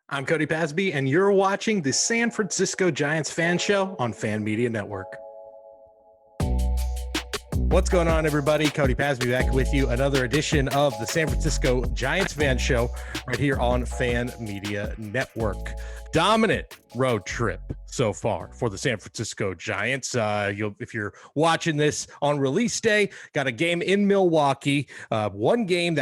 I'm Cody Pasby, and you're watching the San Francisco Giants Fan Show on Fan Media Network. What's going on, everybody? Cody Pasby back with you. Another edition of the San Francisco Giants Fan Show right here on Fan Media Network. Dominant road trip so far for the San Francisco Giants. If you're watching this on release day, got a game in Milwaukee. One game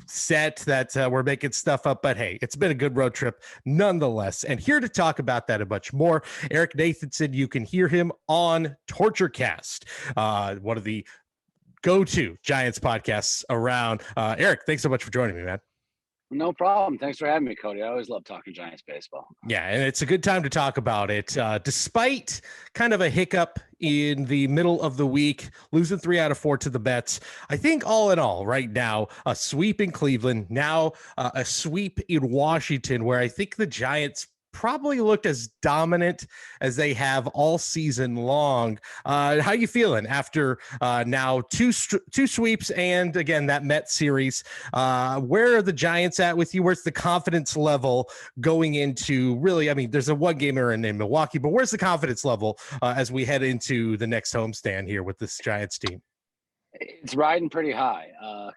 set that we're making stuff up, but hey, it's been a good road trip nonetheless. And here to talk about that and much more, Eric Nathanson. You can hear him on TortureCast, one of the go-to Giants podcasts around. Eric, thanks so much for joining me, man. No problem. Thanks for having me, Cody. I always love talking Giants baseball. Yeah, and it's a good time to talk about it. Despite kind of a hiccup in the middle of the week, losing 3 out of 4 to the Mets, I think all in all, right now, a sweep in Cleveland, now a sweep in Washington, where I think the Giants probably looked as dominant as they have all season long. How you feeling after now two sweeps and again that Met series? Where are the Giants at with you? Where's the confidence level going into really? I mean, there's a one gamer in Milwaukee, but where's the confidence level as we head into the next homestand here with this Giants team? It's riding pretty high.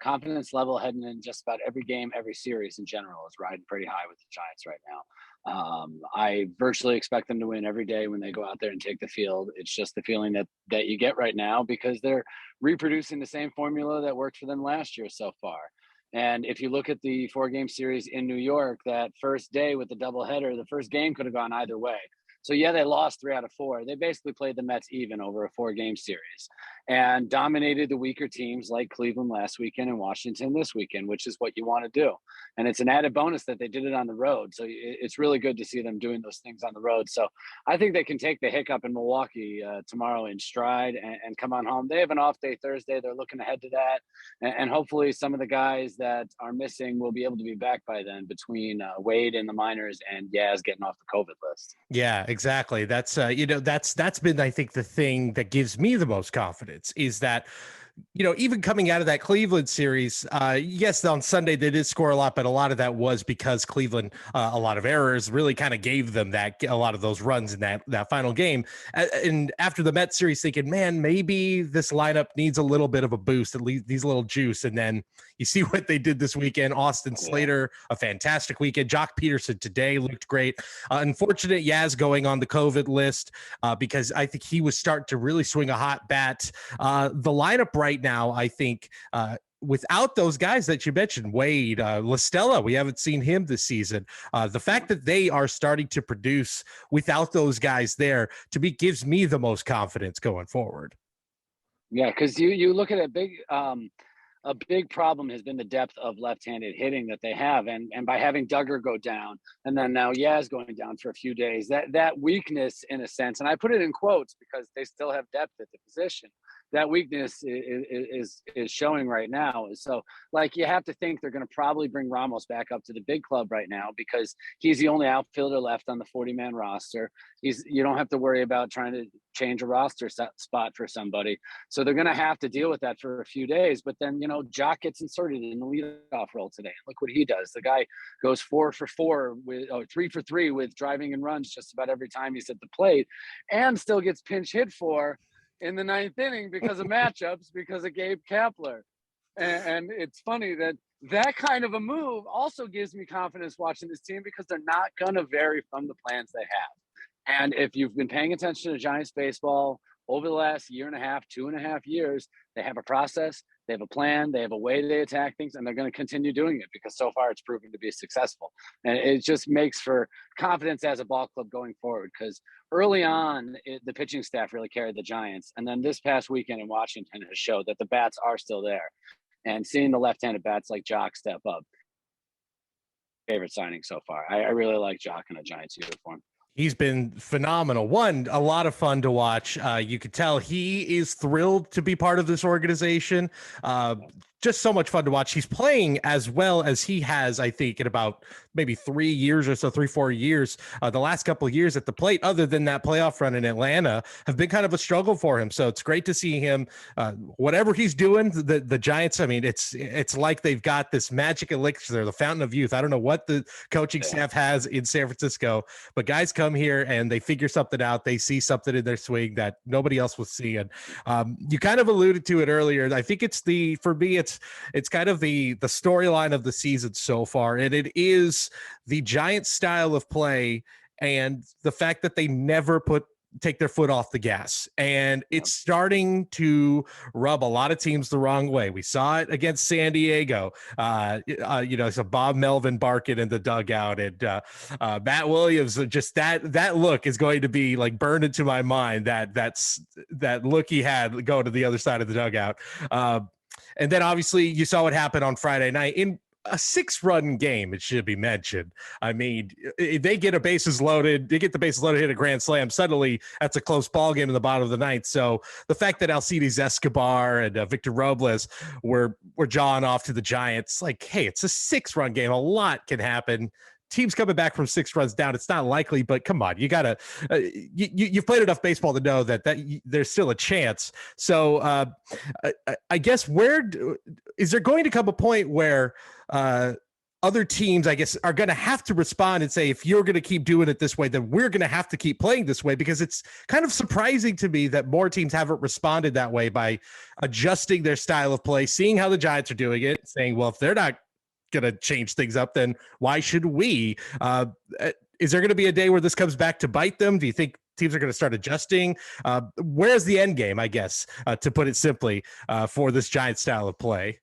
Confidence level heading in just about every game, every series in general is riding pretty high with the Giants right now. I virtually expect them to win every day when they go out there and take the field. It's just the feeling that you get right now because they're reproducing the same formula that worked for them last year so far. And if you look at the 4-game series in New York, that first day with the doubleheader, the first game could have gone either way. So, yeah, they lost 3 out of 4. They basically played the Mets even over a 4-game series and dominated the weaker teams like Cleveland last weekend and Washington this weekend, which is what you want to do. And it's an added bonus that they did it on the road. So it's really good to see them doing those things on the road. So I think they can take the hiccup in Milwaukee tomorrow in stride and come on home. They have an off day Thursday. They're looking ahead to that. And hopefully some of the guys that are missing will be able to be back by then between Wade in the minors and Yaz getting off the COVID list. Yeah, exactly. That's that's been, I think, the thing that gives me the most confidence is that, even coming out of that Cleveland series, yes, on Sunday they did score a lot, but a lot of that was because Cleveland, a lot of errors really kind of gave them a lot of those runs in that final game. And after the Mets series, thinking, man, maybe this lineup needs a little bit of a boost, at least these little juice. And then you see what they did this weekend. Austin Slater, a fantastic weekend. Jock Peterson today looked great. Unfortunate Yaz going on the COVID list because I think he was starting to really swing a hot bat. The lineup right now, I think, without those guys that you mentioned, Wade, LaStella, we haven't seen him this season. The fact that they are starting to produce without those guys there, to me, gives me the most confidence going forward. Yeah, because you look at a big problem has been the depth of left-handed hitting that they have. And by having Duggar go down and then now Yaz going down for a few days, that weakness in a sense, and I put it in quotes because they still have depth at the position, that weakness is showing right now. So like you have to think they're going to probably bring Ramos back up to the big club right now because he's the only outfielder left on the 40-man roster. You don't have to worry about trying to change a roster spot for somebody. So they're going to have to deal with that for a few days. But then, Jock gets inserted in the leadoff role today. Look what he does. The guy goes 4 for 4 3 for 3 with driving and runs just about every time he's at the plate and still gets pinch hit for in the 9th inning because of matchups, because of Gabe Kapler. And it's funny that kind of a move also gives me confidence watching this team because they're not going to vary from the plans they have. And if you've been paying attention to Giants baseball over the last year and a half, 2.5 years, they have a process, they have a plan, they have a way they attack things, and they're going to continue doing it because so far it's proven to be successful. And it just makes for confidence as a ball club going forward because early on, the pitching staff really carried the Giants. And then this past weekend in Washington has showed that the bats are still there. And seeing the left-handed bats like Jock step up, favorite signing so far. I really like Jock in a Giants uniform. He's been phenomenal. One, a lot of fun to watch. You could tell he is thrilled to be part of this organization. just so much fun to watch. He's playing as well as he has, I think, in about maybe 3 years or so, 3-4 years. The last couple of years at the plate, other than that playoff run in Atlanta, have been kind of a struggle for him. So it's great to see him. Whatever he's doing, the Giants. I mean, it's like they've got this magic elixir, the fountain of youth. I don't know what the coaching staff has in San Francisco, but guys come here and they figure something out. They see something in their swing that nobody else was seeing. You kind of alluded to it earlier. I think for me, it's kind of the storyline of the season so far, and it is the Giants style of play and the fact that they never take their foot off the gas, and it's starting to rub a lot of teams the wrong way. We saw it against San Diego. So Bob Melvin barking in the dugout, and Matt Williams. Just that look is going to be like burned into my mind. That look he had going to the other side of the dugout. And then obviously you saw what happened on Friday night in a 6-run game. It should be mentioned. I mean, they get the bases loaded, hit a grand slam. Suddenly that's a close ball game in the bottom of the ninth. So the fact that Alcides Escobar and Victor Robles were jawing off to the Giants, like, hey, it's a 6-run game. A lot can happen. Teams coming back from 6 runs down, it's not likely, but come on, you gotta you've played enough baseball to know that there's still a chance. So I guess is there going to come a point where other teams, I guess, are going to have to respond and say, if you're going to keep doing it this way, then we're going to have to keep playing this way? Because it's kind of surprising to me that more teams haven't responded that way by adjusting their style of play, seeing how the Giants are doing it, saying, well, if they're not going to change things up, then why should we? Is there going to be a day where this comes back to bite them? Do you think teams are going to start adjusting? Where's the end game, I guess, to put it simply, for this Giant style of play?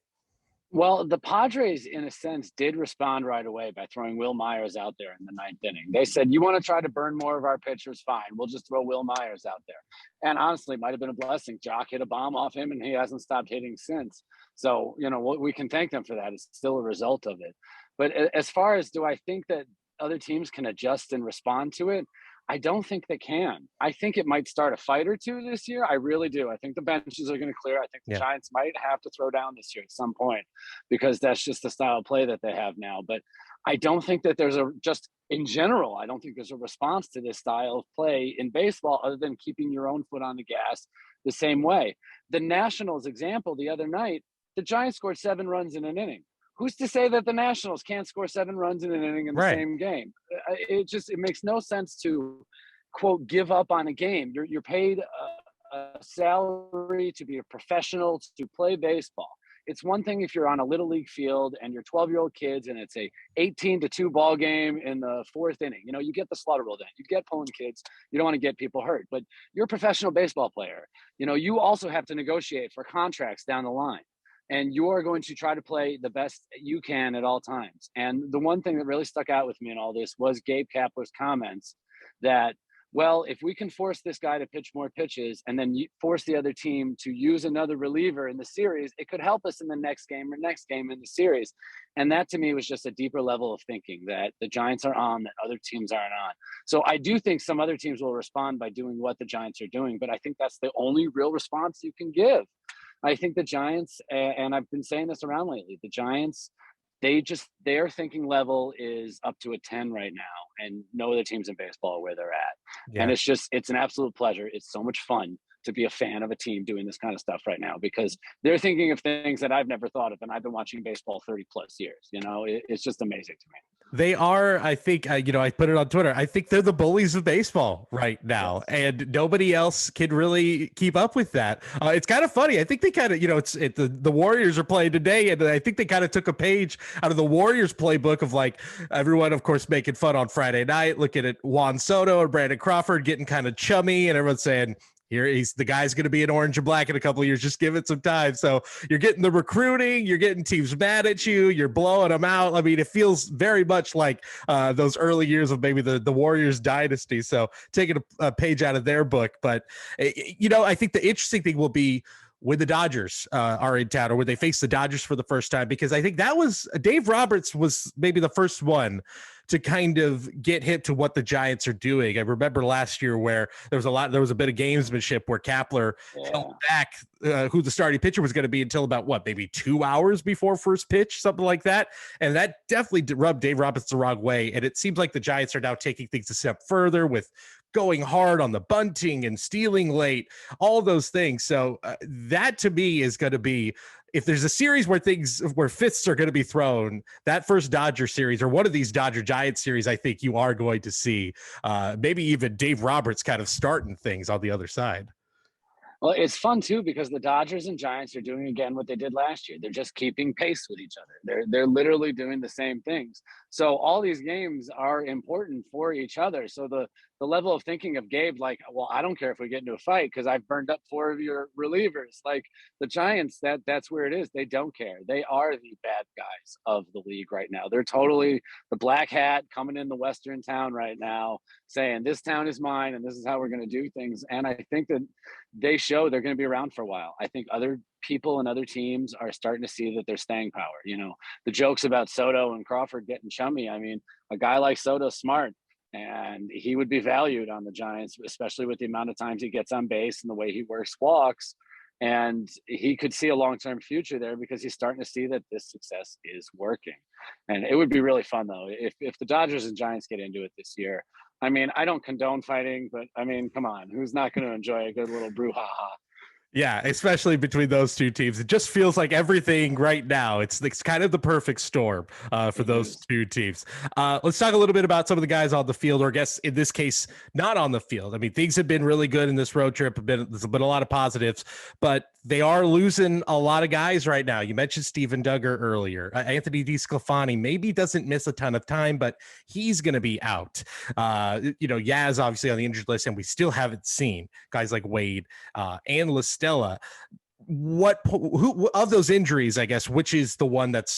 Well, the Padres, in a sense, did respond right away by throwing Will Myers out there in the 9th inning. They said, you want to try to burn more of our pitchers? Fine. We'll just throw Will Myers out there. And honestly, it might have been a blessing. Jock hit a bomb off him, and he hasn't stopped hitting since. So, we can thank them for that. It's still a result of it. But as far as, do I think that other teams can adjust and respond to it? I don't think they can. I think it might start a fight or two this year. I really do. I think the benches are going to clear. I think the Giants might have to throw down this year at some point, because that's just the style of play that they have now. But I don't think that in general, I don't think there's a response to this style of play in baseball other than keeping your own foot on the gas the same way. The Nationals example the other night, the Giants scored 7 runs in an inning. Who's to say that the Nationals can't score 7 runs in an inning in the same game? It makes no sense to, quote, give up on a game. You're paid a salary to be a professional, to play baseball. It's one thing if you're on a little league field and you're 12-year-old kids and it's a 18-2 ball game in the 4th inning. You get the slaughter rule then. You get pulling kids. You don't want to get people hurt. But you're a professional baseball player. You also have to negotiate for contracts down the line. And you are going to try to play the best you can at all times. And the one thing that really stuck out with me in all this was Gabe Kapler's comments that, well, if we can force this guy to pitch more pitches and then force the other team to use another reliever in the series, it could help us in the next game in the series. And that to me was just a deeper level of thinking that the Giants are on, that other teams aren't on. So I do think some other teams will respond by doing what the Giants are doing, but I think that's the only real response you can give. I think the Giants, and I've been saying this around lately, the Giants, their thinking level is up to a 10 right now, and no other teams in baseball are where they're at. Yeah. And it's an absolute pleasure. It's so much fun to be a fan of a team doing this kind of stuff right now, because they're thinking of things that I've never thought of, and I've been watching baseball 30 plus years. It's just amazing to me. They are, I think, I put it on Twitter, I think they're the bullies of baseball right now, and nobody else can really keep up with that. It's kind of funny. I think they kind of, the Warriors are playing today, and I think they kind of took a page out of the Warriors playbook of, like, everyone, of course, making fun on Friday night, looking at Juan Soto and Brandon Crawford getting kind of chummy, and everyone's saying, the guy's going to be in orange and black in a couple of years. Just give it some time. So you're getting the recruiting, you're getting teams mad at you, you're blowing them out. I mean, it feels very much like those early years of maybe the Warriors dynasty. So taking a page out of their book. But, I think the interesting thing will be, when the Dodgers are in town, or when they face the Dodgers for the first time, because I think that was Dave Roberts was maybe the first one to kind of get hip to what the Giants are doing. I remember last year where there was a bit of gamesmanship where Kapler held back who the starting pitcher was going to be until about maybe 2 hours before first pitch, something like that. And that definitely rubbed Dave Roberts the wrong way. And it seems like the Giants are now taking things a step further with going hard on the bunting and stealing late, all those things. So that to me is going to be, if there's a series where fists are going to be thrown, that first Dodger series or one of these Dodger Giants series, I think you are going to see maybe even Dave Roberts kind of starting things on the other side. Well, it's fun too because the Dodgers and Giants are doing again what they did last year. They're just keeping pace with each other. They're literally doing the same things. So all these games are important for each other. So the level of thinking of Gabe, like, well, I don't care if we get into a fight because I've burned up 4 of your relievers. Like the Giants, that's where it is. They don't care. They are the bad guys of the league right now. They're totally the black hat coming in the Western town right now, saying this town is mine and this is how we're going to do things. And I think that they show they're going to be around for a while. I think other people and other teams are starting to see that there's staying power. You know, the jokes about Soto and Crawford getting chummy. I mean, a guy like Soto's smart and he would be valued on the Giants, especially with the amount of times he gets on base and the way he works walks. And he could see a long-term future there because he's starting to see that this success is working. And it would be really fun though if the Dodgers and Giants get into it this year. I mean, I don't condone fighting, but I mean, come on, who's not going to enjoy a good little brouhaha? Yeah, especially between those two teams. It just feels like everything right now. It's kind of the perfect storm for those two teams. Let's talk a little bit about some of the guys on the field, or I guess in this case, not on the field. I mean, things have been really good in this road trip. There's been a lot of positives, but they are losing a lot of guys right now. You mentioned Steven Duggar earlier. Anthony DeSclafani maybe doesn't miss a ton of time, but he's going to be out. Yaz obviously on the injured list, and we still haven't seen guys like Wade and Stella. Who of those injuries, I guess, which is the one that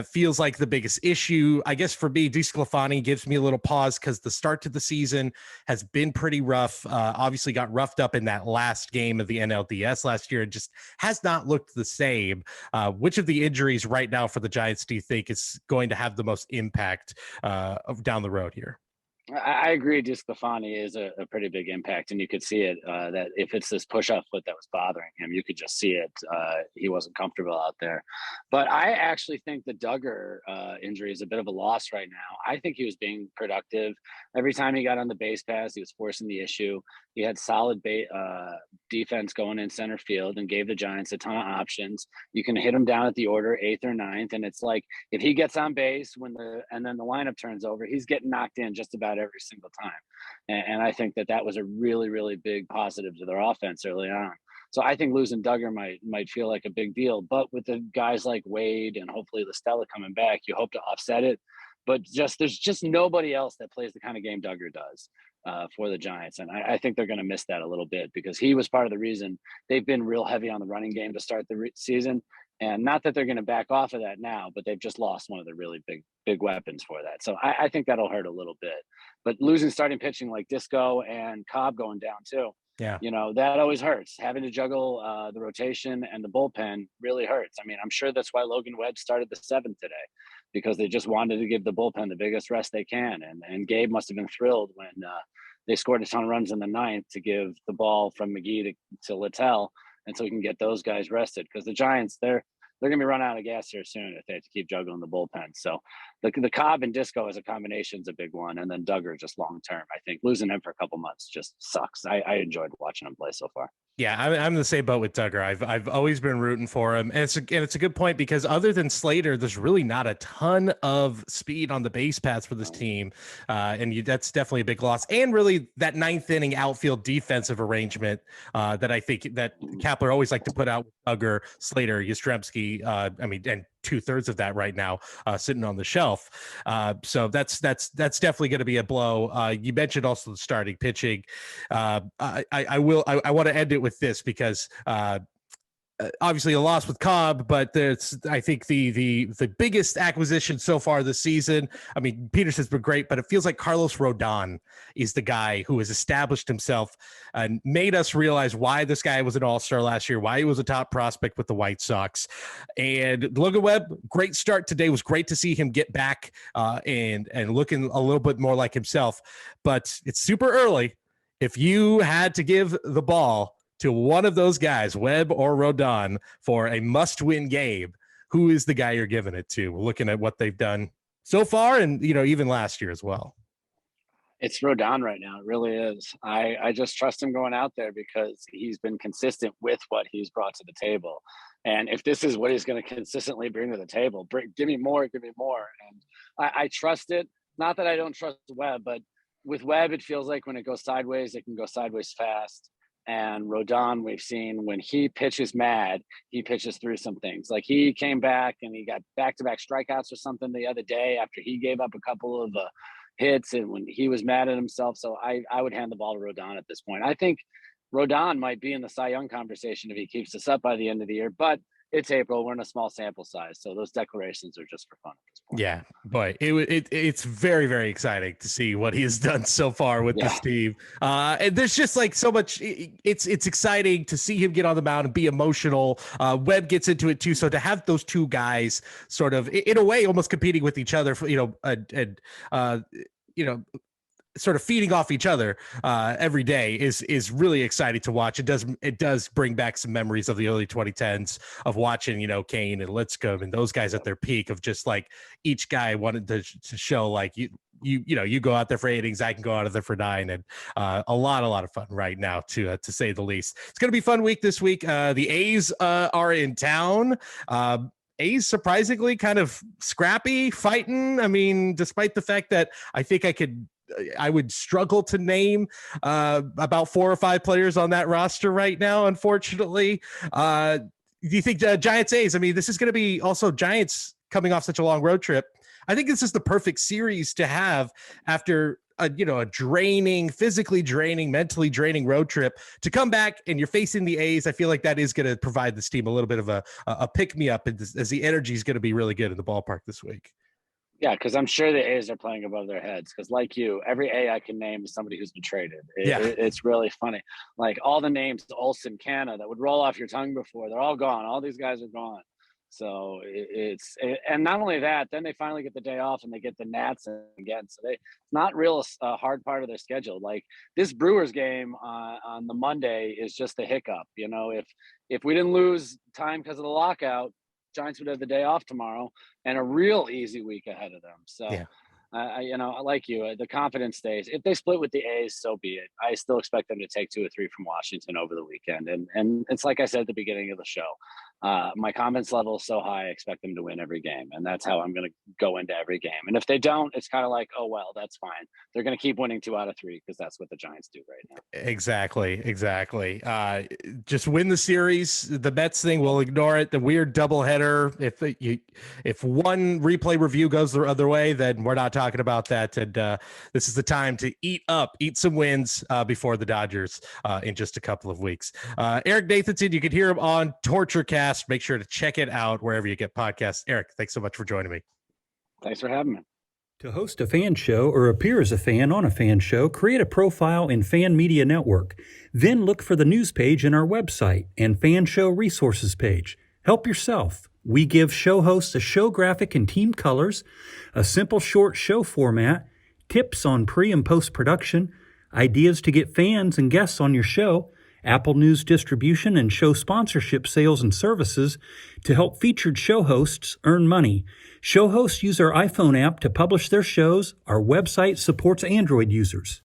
feels like the biggest issue? I guess for me, DeSclafani gives me a little pause because the start to the season has been pretty rough. Obviously got roughed up in that last game of the NLDS last year and just has not looked the same. Which of the injuries right now for the Giants do you think is going to have the most impact down the road here? I agree. DeSclafani is a pretty big impact, and you could see it. That if it's this push-up foot that was bothering him, you could just see it. He wasn't comfortable out there. But I actually think the Duggar injury is a bit of a loss right now. I think he was being productive every time he got on the base pass. He was forcing the issue. He had solid defense going in center field and gave the Giants a ton of options. You can hit him down at the order 8th or 9th, and it's like if he gets on base and then the lineup turns over, he's getting knocked in just about every single time. And I think that was a really, really big positive to their offense early on. So I think losing Duggar might feel like a big deal, but with the guys like Wade and hopefully Stella coming back, you hope to offset it. But there's just nobody else that plays the kind of game Duggar does for the Giants. And I think they're going to miss that a little bit because he was part of the reason they've been real heavy on the running game to start the season. And not that they're going to back off of that now, but they've just lost one of the really big weapons for that. So I think that'll hurt a little bit. But losing starting pitching like Disco and Cobb going down too, yeah, that always hurts. Having to juggle the rotation and the bullpen really hurts. I mean, I'm sure that's why Logan Webb started the 7th today, because they just wanted to give the bullpen the biggest rest they can. And Gabe must have been thrilled when they scored a ton of runs in the 9th to give the ball from McGee to Littell, and so we can get those guys rested, because the Giants, they're going to be running out of gas here soon if they have to keep juggling the bullpen. So the Cobb and Disco as a combination is a big one, and then Duggar just long term. I think losing him for a couple months just sucks. I enjoyed watching him play so far. Yeah, I'm in the same boat with Duggar. I've always been rooting for him, and it's a good point because other than Slater, there's really not a ton of speed on the base paths for this team, and that's definitely a big loss. And really, that 9th inning outfield defensive arrangement that I think that Kapler always liked to put out with Duggar, Slater, Yastrzemski. And 2/3 of that right now sitting on the shelf. So that's definitely going to be a blow. You mentioned also the starting pitching. I want to end it with this because obviously a loss with Cobb, but there's, I think the biggest acquisition so far this season. I mean, Peterson's been great, but it feels like Carlos Rodon is the guy who has established himself and made us realize why this guy was an all-star last year, why he was a top prospect with the White Sox. And Logan Webb, great start today. It was great to see him get back and looking a little bit more like himself, but it's super early. If you had to give the ball to one of those guys, Webb or Rodon, for a must-win game, who is the guy you're giving it to? We're looking at what they've done so far and, even last year as well. It's Rodon right now. It really is. I just trust him going out there because he's been consistent with what he's brought to the table. And if this is what he's going to consistently bring to the table, give me more. And I trust it. Not that I don't trust Webb, but with Webb, it feels like when it goes sideways, it can go sideways fast. And Rodon, we've seen when he pitches mad, he pitches through some things. Like he came back and he got back-to-back strikeouts or something the other day after he gave up a couple of hits and when he was mad at himself. So I would hand the ball to Rodon at this point. I think Rodon might be in the Cy Young conversation if he keeps this up by the end of the year, but it's April. We're in a small sample size, so those declarations are just for fun at this point. Yeah, boy, it's very, very exciting to see what he has done so far with this team. And there's just like so much. It's exciting to see him get on the mound and be emotional. Webb gets into it too. So to have those two guys sort of in a way almost competing with each other, for, sort of feeding off each other every day is really exciting to watch. It does bring back some memories of the early 2010s of watching, Kane and Lipscomb and those guys at their peak of just like each guy wanted to show like you go out there for 8 innings, I can go out there for 9, and a lot of fun right now to say the least. It's going to be a fun week this week. The A's are in town. A's surprisingly kind of scrappy, fighting. I mean, despite the fact that I think I would struggle to name about 4 or 5 players on that roster right now, unfortunately. Do you think Giants A's, I mean, this is going to be also Giants coming off such a long road trip. I think this is the perfect series to have after a draining, physically draining, mentally draining road trip to come back and you're facing the A's. I feel like that is going to provide this team a little bit of a pick me up as the energy is going to be really good in the ballpark this week. Yeah, because I'm sure the A's are playing above their heads. Because like you, every A I can name is somebody who's been traded. It's really funny. Like all the names, Olsen, Canna, that would roll off your tongue before, they're all gone. All these guys are gone. So and not only that, then they finally get the day off and they get the Nats again. So it's not real a hard part of their schedule. Like this Brewers game on the Monday is just a hiccup. If we didn't lose time because of the lockout, Giants would have the day off tomorrow and a real easy week ahead of them. So, like you, the confidence stays. If they split with the A's, so be it. I still expect them to take 2 or 3 from Washington over the weekend. And it's like I said at the beginning of the show, my confidence level is so high, I expect them to win every game. And that's how I'm going to go into every game. And if they don't, it's kind of like, oh, well, that's fine. They're going to keep winning 2 out of 3 because that's what the Giants do right now. Exactly. Just win the series. The Mets thing, we'll ignore it. The weird doubleheader. If one replay review goes the other way, then we're not talking about that. And this is the time to eat some wins before the Dodgers in just a couple of weeks. Eric Nathanson, you can hear him on TortureCast. Make sure to check it out wherever you get podcasts. Eric, thanks so much for joining me. Thanks for having me. To host a fan show or appear as a fan on a fan show, create a profile in Fan Media Network. Then look for the news page in our website and fan show resources page. Help yourself. We give show hosts a show graphic and team colors, a simple short show format, tips on pre- and post-production, ideas to get fans and guests on your show, Apple News distribution and show sponsorship sales and services to help featured show hosts earn money. Show hosts use our iPhone app to publish their shows. Our website supports Android users.